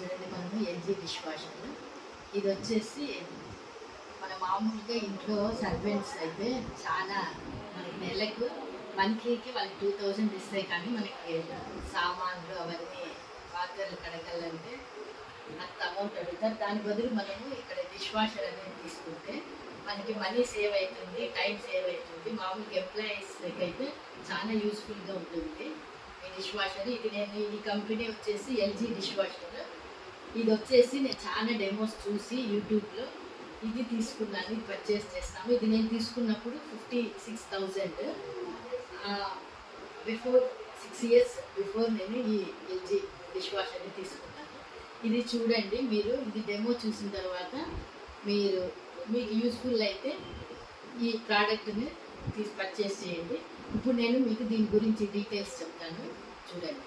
చూడండి, మనము LG dish washer. ఇది వచ్చేసి మన మామూలుగా ఇంట్లో సర్వెంట్స్ అయితే చాలా మనకి నెలకు మంత్లీకి వాళ్ళకి 2000 ఇస్తాయి, కానీ మనకి సామాన్లు అవన్నీ పాత్రలు కడగాలంటే అంత అమౌంట్ అడుగుతారు. దాని బదులు మనము ఇక్కడ డిష్ వాషర్ అనేది తీసుకుంటే మనకి మనీ సేవ్ అవుతుంది, టైం సేవ్ అవుతుంది. మామూలుగా ఎంప్లాయీస్కి అయితే చాలా యూస్ఫుల్గా ఉంటుంది ఈ డిష్ వాషర్. ఇది నేను ఈ కంపెనీ వచ్చేసి ఎల్జీ డిష్ వాషర్. ఇది వచ్చేసి నేను చాలా డెమోస్ చూసి యూట్యూబ్లో ఇది తీసుకున్నాను, ఇది పర్చేస్ చేస్తాము. ఇది నేను తీసుకున్నప్పుడు 56,000 బిఫోర్ 6 years బిఫోర్ నేను ఈ ఎల్జీ డిష్ వాషర్ని తీసుకున్నాను. ఇది చూడండి మీరు, ఇది డెమో చూసిన తర్వాత మీకు యూస్ఫుల్ అయితే ఈ ప్రోడక్ట్ని పర్చేస్ చేయండి. ఇప్పుడు నేను మీకు దీని గురించి డీటెయిల్స్ చెప్తాను, చూడండి.